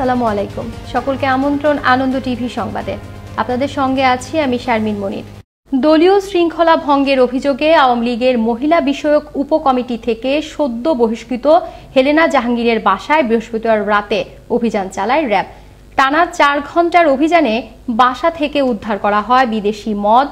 আসসালামু আলাইকুম। সকলকে আমন্ত্রণ আনন্দ টিভি সংবাদে। আপনাদের সঙ্গে আছি আমি শারমিন মনির। দলীয় শৃঙ্খলা ভঙ্গের অভিযোগে আওয়ামী লীগের মহিলা বিষয়ক উপকমিটি থেকে সদ্য বহিষ্কৃত হেলেনা জাহাঙ্গীরের বাসায় বৃহস্পতিবার রাতে অভিযান চালায় র্যাব। টানা 4 ঘন্টার অভিযানে বাসা থেকে উদ্ধার করা হয় বিদেশি মদ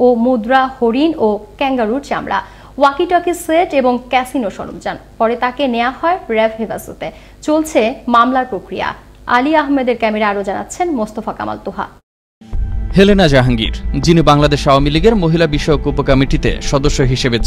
ও মুদ্রা, হরিণ ও ক্যাঙ্গারুর চামড়া, ওয়াকি টকি সেট এবং ক্যাসিনো সরঞ্জাম। পরে তাকে নেওয়া হয় র্যাব হেফাজতে। চলছে মামলার প্রক্রিয়া। আলী আহমেদের ক্যামেরা আরো জানাচ্ছেন মোস্তফা কামাল তোহা। হেলেনা জাহাঙ্গীর, যিনি বাংলাদেশ আওয়ামী লীগের মহিলা বিষয়ক উপকমিটিতে সদস্য হিসেবে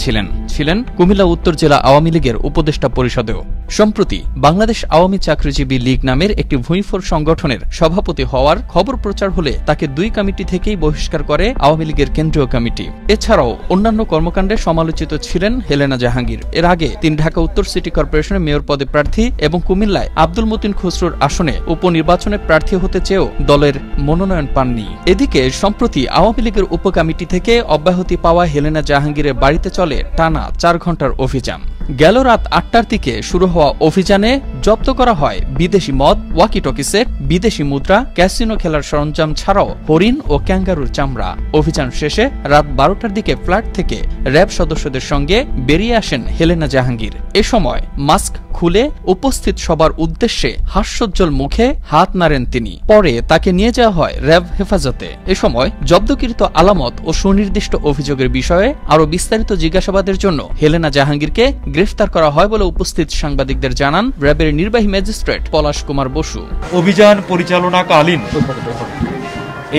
ছিলেন কুমিল্লা উত্তর জেলা আওয়ামী লীগের উপদেষ্টা পরিষদেও। সম্প্রতি বাংলাদেশ আওয়ামী চাকরিজীবী লীগ নামের একটি ভূঁইফোর সংগঠনের সভাপতি হওয়ার খবর প্রচার হলে তাকে 2 কমিটি থেকেই বহিষ্কার করে আওয়ামী লীগের কেন্দ্রীয় কমিটি। এছাড়াও অন্যান্য কর্মকাণ্ডে সমালোচিত ছিলেন হেলেনা জাহাঙ্গীর। এর আগে তিনি ঢাকা উত্তর সিটি কর্পোরেশনের মেয়র পদে প্রার্থী এবং কুমিল্লায় আব্দুল মতিন খসরুর আসনে উপনির্বাচনে প্রার্থী হতে চেয়েও দলের মনোনয়ন পাননি। এদিকে সম্প্রতি আওয়ামী লীগের উপকমিটি থেকে অব্যাহতি পাওয়া হেলেনা জাহাঙ্গীরের বাড়িতে চলে টানা 4 ঘন্টার অভিযান। গেল রাত 8টার দিকে শুরু হওয়া অভিযানে জব্দ করা হয় বিদেশি মদ, ওয়াকি টকি সেট, বিদেশি মুদ্রা, ক্যাসিনো খেলার সরঞ্জাম ছাড়াও হরিণ ও ক্যাঙ্গারুর চামড়া। অভিযান শেষে রাত 12টার দিকে ফ্ল্যাট থেকে র্যাব সদস্যদের সঙ্গে বেরিয়ে আসেন হেলেনা জাহাঙ্গীর। এ সময় মাস্ক খুলে উপস্থিত সবার উদ্দেশ্যে হাস্যোজ্জ্বল মুখে হাত নাড়েন তিনি। পরে তাকে নিয়ে যাওয়া হয় র্যাব হেফাজতে। এ সময় জব্দকৃত আলামত ও সুনির্দিষ্ট অভিযোগের বিষয়ে আরো বিস্তারিত জিজ্ঞাসাবাদের জন্য হেলেনা জাহাঙ্গীরকে গ্রেফতার করা হয় বলে উপস্থিত সাংবাদিকদের জানান র্যাবের নির্বাহী ম্যাজিস্ট্রেট পলাশ কুমার বসু। অভিযান পরিচালনাকালীন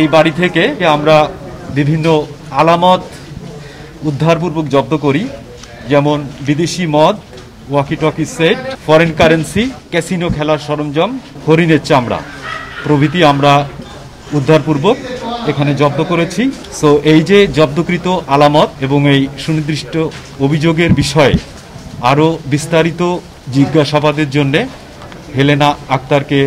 এই বাড়ি থেকে আমরা বিভিন্ন আলামত উদ্ধারপূর্বক জব্দ করি, যেমন বিদেশি মদ, walkie talkie set, foreign currency, casino খেলার সরঞ্জাম, হরিণের চামড়া প্রভৃতি আমরা উদ্ধারপূর্বক এখানে জব্দ করেছি। সো এই যে জব্দকৃত আলামত এবং এই সুনির্দিষ্ট অভিযোগের বিষয়ে আরও বিস্তারিত জিজ্ঞাসাবাদের জন্য হেলেনা আক্তারকে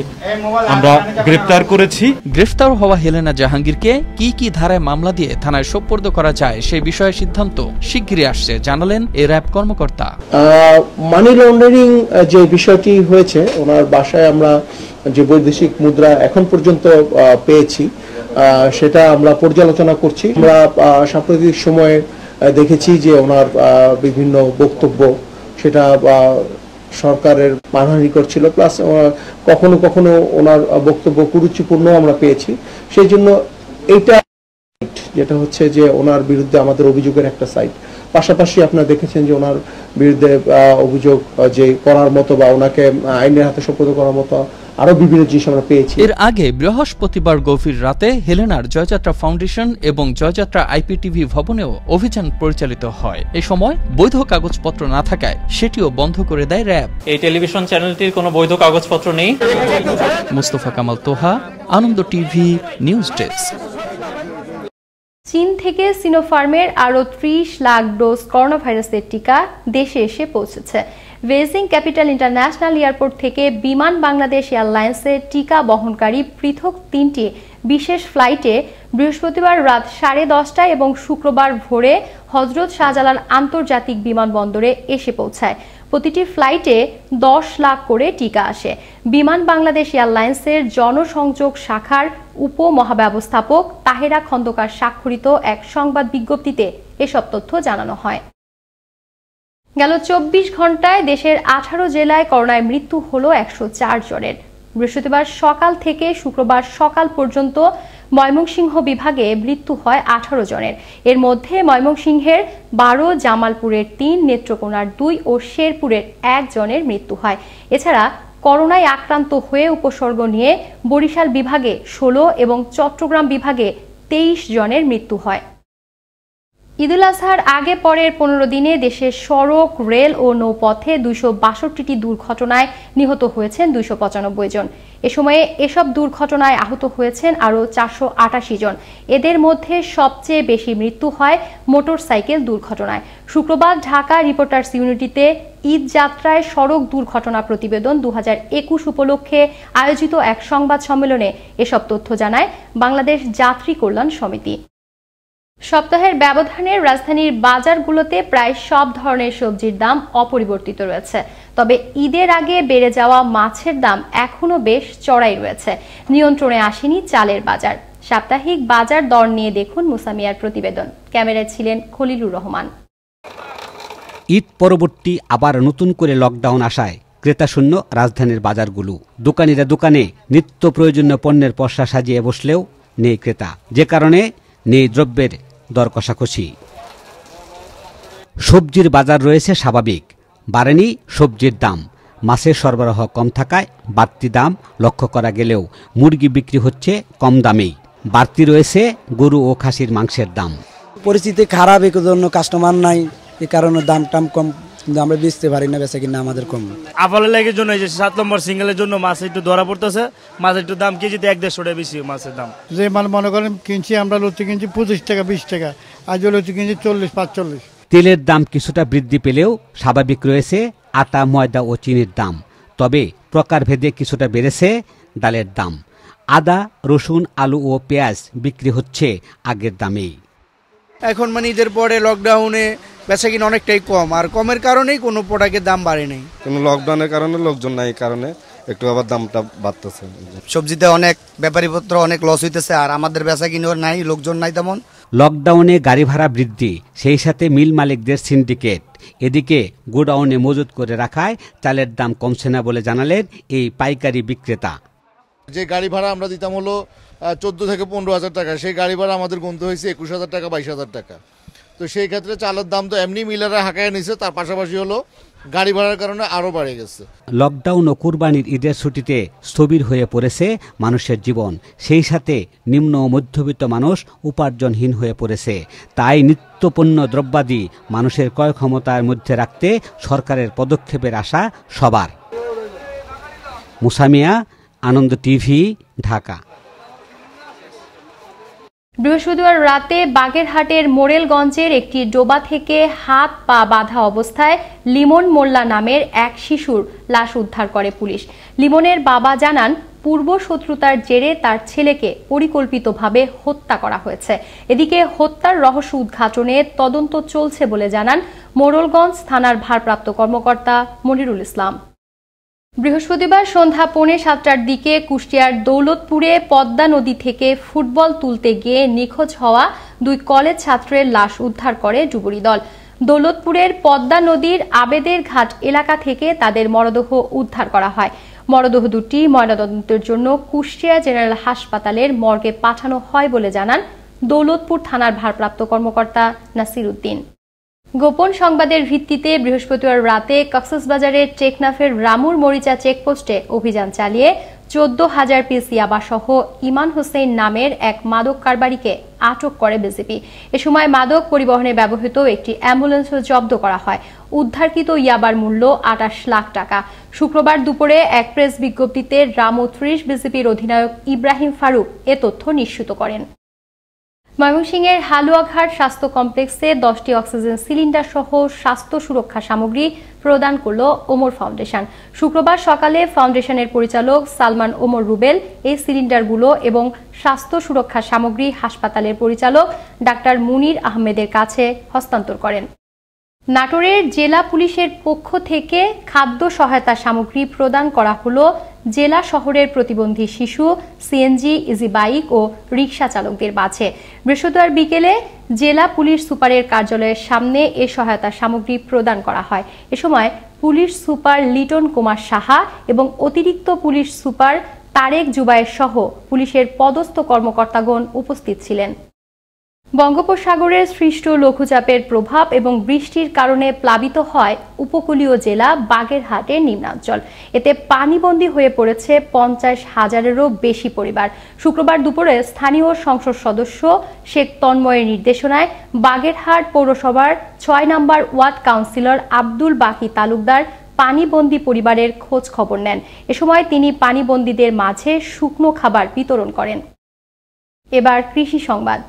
আমরা গ্রেফতার করেছি। গ্রেফতার হওয়া হেলেনা জাহাঙ্গীরকে কি কি ধারায় মামলা দিয়ে থানায় সোপর্দ করা যায় সেই বিষয়ে সিদ্ধান্ত শিগগিরই আসছে, জানালেন এই র্যাব কর্মকর্তা। মানি লন্ডারিং যে বিষয়টি হয়েছে, ওনার বাসায় আমরা যে বৈদেশিক মুদ্রা এখন পর্যন্ত পেয়েছি সেটা আমরা পর্যালোচনা করছি। আমরা সাম্প্রতিক সময়ে দেখেছি যে ওনার বিভিন্ন বক্তব্য সেটা সরকারের মানহানি করছিল, প্লাস কখনো কখনো ওনার বক্তব্য কুরুচিপূর্ণ আমরা পেয়েছি। সেই জন্য এইটা যেটা হচ্ছে যে ওনার বিরুদ্ধে আমাদের অভিযোগের একটা সাইট। পাশাপাশি আপনারা দেখেছেন যে ওনার বিরুদ্ধে অভিযোগ যে করার মতো বা ওনাকে আইনের হাতে সোপর্দ করার মতো আরো বিভিন্ন জিনিস আমরা পেয়েছি। এর আগে বৃহস্পতিবার গভীর রাতে হেলেনার জয়যাত্রা ফাউন্ডেশন এবং জয়যাত্রা আইপিটিভি ভবনেও অভিযান পরিচালিত হয়। এই সময় বৈধ কাগজপত্র না থাকায় সেটিও বন্ধ করে দেয় র্যাব। এই টেলিভিশন চ্যানেলটির কোনো বৈধ কাগজপত্র নেই। মোস্তফা কামাল তোহা, আনন্দ টিভি, নিউজ ডেস্ক। চীন থেকে সিনোফার্মের আরও 30 লাখ ডোজ করোনা ভাইরাসের টিকা দেশে এসে পৌঁছেছে। বেইজিং ক্যাপিটাল ইন্টারন্যাশনাল এয়ারপোর্ট থেকে বিমান বাংলাদেশ এয়ারলাইন্সের টিকা বহনকারী পৃথক 3টি বিশেষ ফ্লাইটে বৃহস্পতিবার রাত 10:30টায় এবং শুক্রবার ভোরে হজরত শাহজালাল আন্তর্জাতিক বিমানবন্দরে এসে পৌঁছায়। প্রতিটি ফ্লাইটে 10 লাখ করে টিকা আসে। বিমান বাংলাদেশ এয়ারলাইন্সের জনসংযোগ শাখার উপমহাব্যবস্থাপক তাহেরা খন্দকার স্বাক্ষরিত এক সংবাদ বিজ্ঞপ্তিতে এসব তথ্য জানানো হয়। গেল 24 ঘন্টায় দেশের 18 জেলায় করোনায় মৃত্যু হল 104 জনের। বৃহস্পতিবার সকাল থেকে শুক্রবার সকাল পর্যন্ত ময়মনসিংহ বিভাগে মৃত্যু হয় 18 জনের। এর মধ্যে ময়মনসিংহের 12, জামালপুরের 3, নেত্রকোনার 2 ও শেরপুরের 1 জনের মৃত্যু হয়। এছাড়া করোনায় আক্রান্ত হয়ে উপসর্গ নিয়ে বরিশাল বিভাগে 16 এবং চট্টগ্রাম বিভাগে 23 জনের মৃত্যু হয়। ঈদুল আজহার আগে পরের 15 দিনে দেশের সড়ক, রেল ও নৌপথে 262টি দুর্ঘটনায় নিহত হয়েছেন 295 জন। এ সময়ে এসব দুর্ঘটনায় আহত হয়েছেন আরও 488 জন। এদের মধ্যে সবচেয়ে বেশি মৃত্যু হয় মোটরসাইকেল দুর্ঘটনায়। শুক্রবার ঢাকা রিপোর্টার্স ইউনিটিতে ঈদ যাত্রায় সড়ক দুর্ঘটনা প্রতিবেদন 2021 উপলক্ষে আয়োজিত এক সংবাদ সম্মেলনে এসব তথ্য জানায় বাংলাদেশ যাত্রী কল্যাণ সমিতি। সপ্তাহের ব্যবধানে রাজধানীর বাজারগুলোতে প্রায় সব ধরনের সবজির দাম অপরিবর্তিত রয়েছে। তবে ঈদের আগে বেড়ে যাওয়া মাছের দাম এখনো বেশ চড়াই রয়েছে। নিয়ন্ত্রণে আসেনি চালের বাজার। সাপ্তাহিক বাজার দর নিয়ে দেখুন মুসামিয়ার প্রতিবেদন। ক্যামেরায় ছিলেন খলিলুর রহমান। ঈদ পরবর্তী আবার নতুন করে লকডাউন আসায় ক্রেতাশূন্য রাজধানীর বাজারগুলো। দোকানিরা দোকানে নিত্য প্রয়োজনীয় পণ্যের পসরা সাজিয়ে বসলেও নেই ক্রেতা, যে কারণে নেই দ্রব্যের দর কষাকষি। সবজির বাজার রয়েছে স্বাভাবিক, বাড়েনি সবজির দাম। মাছের সরবরাহ কম থাকায় বাড়তি দাম লক্ষ্য করা গেলেও মুরগি বিক্রি হচ্ছে কম দামেই। বাড়তি রয়েছে গরু ও খাসির মাংসের দাম। পরিস্থিতি খারাপ, এই জন্য কাস্টমার নাই, এই কারণে দাম টাম কম, কিন্তু আমরা বেচতে পারি না, বেচা কিনা আমাদের কম। আপালের লেগের জন্য এই যে 7 নম্বর সিঙ্গেলের জন্য মাছ একটু ধরা পড়তেছে। মাছের একটু দাম কেজিতে 1-1.5 টাকা বেশি মাছের দাম। যে মাল মনে করেন কিনছি আমরা, লতি কিনছি 25 টাকা 20 টাকা, আজ লতি কিনছি 40-45। তেলের দাম কিছুটা বৃদ্ধি পেলেও স্বাভাবিক রয়েছে আটা, ময়দা ও চিনির দাম। তবে প্রকারভেদে কিছুটা বেড়েছে ডালের দাম। আদা, রসুন, আলু ও পেঁয়াজ বিক্রি হচ্ছে আগের দামেই। এখন মানে ঈদের পরে লকডাউনে বেচা কিনা অনেকটাই কম, আর কমের কারণেই কোনো প্রোডাক্টের দাম বাড়ে নাই। কোনো লকডাউনের কারণে লোকজন নাই কারণে একটু আবার দামটা বাড়তেছে। সবজিতে অনেক ব্যাপারীপত্র অনেক লস হইতেছে, আর আমাদের বেচা কিনার নাই, লোকজন নাই তেমন। লকডাউনে গাড়ি ভাড়া বৃদ্ধি, সেই সাথে মিল মালিকদের সিন্ডিকেট। এদিকে গোডাউনে মজুত করে রাখায় চালের দাম কমছে না বলে জানালেন এই পাইকারি বিক্রেতা। যে গাড়ি ভাড়া আমরা দিতাম হলো 14 থেকে 15,000 টাকা, সেই গাড়ি ভাড়া আমাদের গুনতে হয়েছে 21,000 টাকা 22,000 টাকা। তো সেই ক্ষেত্রে চালের দাম তো এমনি মিলাররা হাঁকায় নিছে, তার পাশাপাশি হলো গাড়ি ভাড়ার কারণে আরও বেড়ে গেছে। লকডাউন ও কুরবানির ঈদের ছুটিতে স্থবির হয়ে পড়েছে মানুষের জীবন, সেই সাথে নিম্ন ও মধ্যবিত্ত মানুষ উপার্জনহীন হয়ে পড়েছে। তাই নিত্যপণ্য দ্রব্যাদি মানুষের ক্রয় ক্ষমতার মধ্যে রাখতে সরকারের পদক্ষেপের আশা সবার। মুসামিয়া, আনন্দ টিভি, ঢাকা। বৃহস্পতিবার রাতে বাগেরহাটের মোরেলগঞ্জের একটি ডোবা থেকে হাত পা বাঁধা অবস্থায় লিমন মোল্লা নামের এক শিশুর লাশ উদ্ধার করে পুলিশ। লিমনের বাবা জানান, পূর্ব শত্রুতার জেরে তার ছেলেকে পরিকল্পিতভাবে হত্যা করা হয়েছে। এদিকে হত্যার রহস্য উদ্ঘাটনে তদন্ত চলছে বলে জানান মোরেলগঞ্জ থানার ভারপ্রাপ্ত কর্মকর্তা মনিরুল ইসলাম। বৃহস্পতিবার সন্ধ্যা 6:45টার দিকে কুষ্টিয়ার দৌলতপুরে পদ্মা নদী থেকে ফুটবল তুলতে গিয়ে নিখোঁজ হওয়া 2 কলেজ ছাত্রের লাশ উদ্ধার করে ডুবুরি দল। দৌলতপুরের পদ্মা নদীর আবেদের ঘাট এলাকা থেকে তাদের মরদেহ উদ্ধার করা হয়। মরদেহ দুটি ময়নাতদন্তের জন্য কুষ্টিয়া জেনারেল হাসপাতালের মর্গে পাঠানো হয় বলে জানান দৌলতপুর থানার ভারপ্রাপ্ত কর্মকর্তা নাসির উদ্দিন। গোপন সংবাদের ভিত্তিতে বৃহস্পতিবার রাতে কক্সবাজারের টেকনাফের রামুর মরিচা চেকপোস্টে অভিযান চালিয়ে 14,000 পিস ইয়াবাসহ ইমান হোসেন নামের এক মাদক কারবারিকে আটক করে বিজিবি। এ সময় মাদক পরিবহনে ব্যবহৃত একটি অ্যাম্বুলেন্সও জব্দ করা হয়। উদ্ধারকৃত ইয়াবার মূল্য 28 লাখ টাকা। শুক্রবার দুপুরে এক প্রেস বিজ্ঞপ্তিতে রামু 30 বিজিবির অধিনায়ক ইব্রাহিম ফারুক এ তথ্য নিশ্চিত করেন। ময়মনসিংহের হালুয়াঘাট স্বাস্থ্য কমপ্লেক্সে 10টি অক্সিজেন সিলিন্ডার সহ স্বাস্থ্য সুরক্ষা সামগ্রী প্রদান করল ওমর ফাউন্ডেশন। শুক্রবার সকালে ফাউন্ডেশনের পরিচালক সালমান ওমর রুবেল এই সিলিন্ডারগুলো এবং স্বাস্থ্য সুরক্ষা সামগ্রী হাসপাতালের পরিচালক ডাক্তার মুনির আহমেদের কাছে হস্তান্তর করেন। নাটোরের জেলা পুলিশের পক্ষ থেকে খাদ্য সহায়তা সামগ্রী প্রদান করা হলো জেলা শহরের প্রতিবন্ধী শিশু, সিএনজি, ইজি বাইক ও রিকশা চালকদের মাঝে। বৃহস্পতিবার বিকেলে জেলা পুলিশ সুপারের কার্যালয়ের সামনে এ সহায়তা সামগ্রী প্রদান করা হয়। এ সময় পুলিশ সুপার লিটন কুমার সাহা এবং অতিরিক্ত পুলিশ সুপার তারেক জুবায়ের সহ পুলিশের পদস্থ কর্মকর্তাগণ উপস্থিত ছিলেন। বঙ্গোপসাগরের সৃষ্ট লঘুচাপের প্রভাব এবং বৃষ্টির কারণে প্লাবিত হয় উপকূলীয় জেলা বাগেরহাটের নিম্নাঞ্চল। এতে পানিবন্দী হয়ে পড়েছে 50,000-এরও বেশি পরিবার। শুক্রবার দুপুরে স্থানীয় সংসদ সদস্য শেখ তন্ময়ের নির্দেশনায় বাগেরহাট পৌরসভার 6 নম্বর ওয়ার্ড কাউন্সিলর আব্দুল বাকি তালুকদার পানিবন্দী পরিবারের খোঁজ খবর নেন। এ সময় তিনি পানিবন্দীদের মাঝে শুকনো খাবার বিতরণ করেন। এবার কৃষি সংবাদ।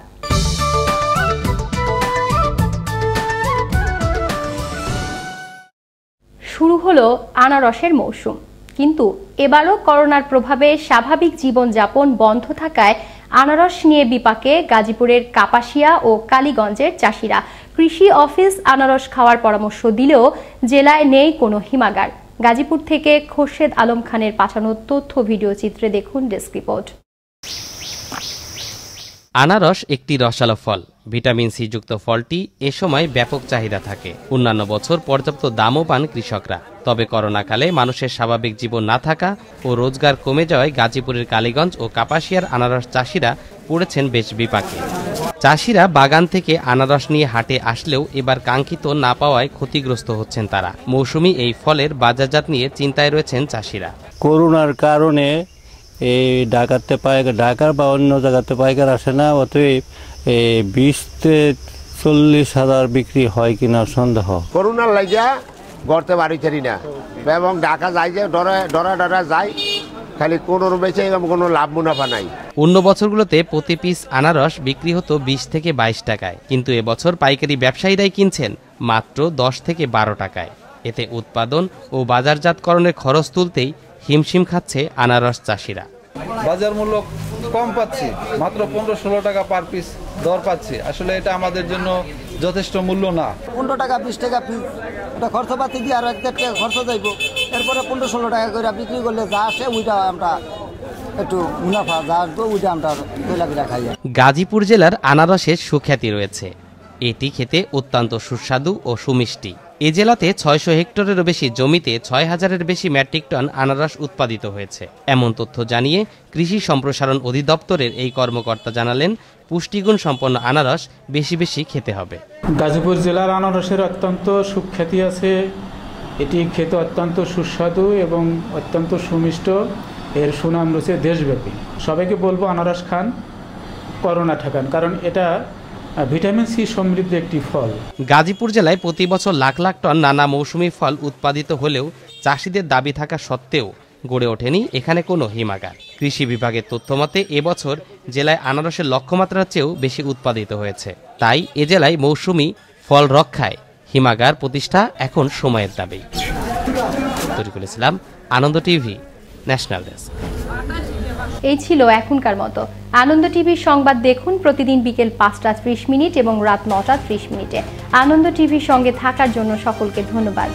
শুরু হলো আনারসের মৌসুম, কিন্তু এবারও করোনার প্রভাবে স্বাভাবিক জীবনযাপন বন্ধ থাকায় আনারস নিয়ে বিপাকে গাজীপুরের কাপাসিয়া ও কালীগঞ্জের চাষিরা। কৃষি অফিস আনারস খাওয়ার পরামর্শ দিলেও জেলায় নেই কোনো হিমাগার। গাজীপুর থেকে খোরশেদ আলম খানের পাঠানো তথ্য ভিডিও চিত্রে দেখুন ডেস্ক রিপোর্ট। আনারস একটি রসালো ফল। ভিটামিন সি যুক্ত ফলটি এ সময় ব্যাপক চাহিদা থাকে। অন্যান্য বছর পর্যাপ্ত দামও পান কৃষকরা। তবে করোনাকালে মানুষের স্বাভাবিক জীবন না থাকা ও রোজগার কমে যাওয়ায় গাজীপুরের কালীগঞ্জ ও কাপাসিয়ার আনারস চাষিরা পড়েছেন বেশ বিপাকে। চাষিরা বাগান থেকে আনারস নিয়ে হাটে আসলেও এবার কাঙ্ক্ষিত না পাওয়ায় ক্ষতিগ্রস্ত হচ্ছেন তারা। মৌসুমি এই ফলের বাজারজাত নিয়ে চিন্তায় রয়েছেন চাষিরা। করোনার কারণে এই ঢাকার বা অন্য জায়গাতে পাইকার আসে না, অতএব 20-40 বিক্রি হয় কিনা সন্দেহ। করোনার লাগিয়া গড়তে বাড়ি ছাড়ি না এবং ঢাকা যাই যে ডরা যায়, খালি কোনো বেচে কোনো লাভ মুনাফা নাই। অন্য বছরগুলোতে প্রতি পিস আনারস বিক্রি হতো 20 থেকে 22 টাকায়, কিন্তু এবছর পাইকারি ব্যবসায়ীরাই কিনছেন মাত্র 10 থেকে 12 টাকায়। এতে উৎপাদন ও বাজারজাতকরণের খরচ তুলতেই হিমশিম খাচ্ছে আনারস চাষিরা। বাজার মূল্য কম পাচ্ছি, মাত্র 15-16 টাকা পার পিস দর পাচ্ছি। আসলে এটা আমাদের জন্য যথেষ্ট মূল্য না। 15 টাকা 20 টাকা পিস ওটা খরচপাতি দিয়ে আর 1 টাকা খরচ যাইব, এরপরে 15-16 টাকা করে বিক্রি করলে যা আসে ওইটা আমরা একটু মুনাফা যা আসবো ওইটা আমরা খাই। গাজীপুর জেলার আনারসের সুখ্যাতি রয়েছে। এটি খেতে অত্যন্ত সুস্বাদু ও সুমিষ্টি। এ জেলাতে 600 হেক্টরেরও বেশি জমিতে 6000-এর বেশি মেট্রিক টন আনারস উৎপাদিত হয়েছে। এমন তথ্য জানিয়ে কৃষি সম্প্রসারণ অধিদপ্তরের এই কর্মকর্তা জানালেন, পুষ্টিগুণ সম্পন্ন আনারস বেশি বেশি খেতে হবে। গাজীপুর জেলার আনারসের অত্যন্ত সুখ্যাতি আছে। এটি খেতে অত্যন্ত সুস্বাদু এবং অত্যন্ত সুমিষ্ট। এর সুনাম রয়েছে দেশব্যাপী। সবাইকে বলবো আনারস খান, করোনা ঠেকান, কারণ এটা ভিটামিন সি সমৃদ্ধ একটি ফল। গাজীপুর জেলায় প্রতি বছর লাখ লাখ টন নানা মৌসুমি ফল উৎপাদিত হলেও চাষিদের দাবি থাকা সত্ত্বেও গড়ে ওঠেনি এখানে কোনো হিমাগার। কৃষি বিভাগের তথ্যমতে এবছর জেলায় আনারসের লক্ষ্যমাত্রার চেয়েও বেশি উৎপাদিত হয়েছে। তাই এ জেলায় মৌসুমি ফল রক্ষায় হিমাগার প্রতিষ্ঠা এখন সময়ের দাবি। তরিকুল ইসলাম, আনন্দ টিভি, ন্যাশনাল ডেস্ক। এই ছিল এখনকার মতো। আনন্দ টিভির সংবাদ দেখুন প্রতিদিন বিকেল 5টা 30 এবং রাত 9টা 30। আনন্দ টিভির সঙ্গে থাকার জন্য সকলকে ধন্যবাদ।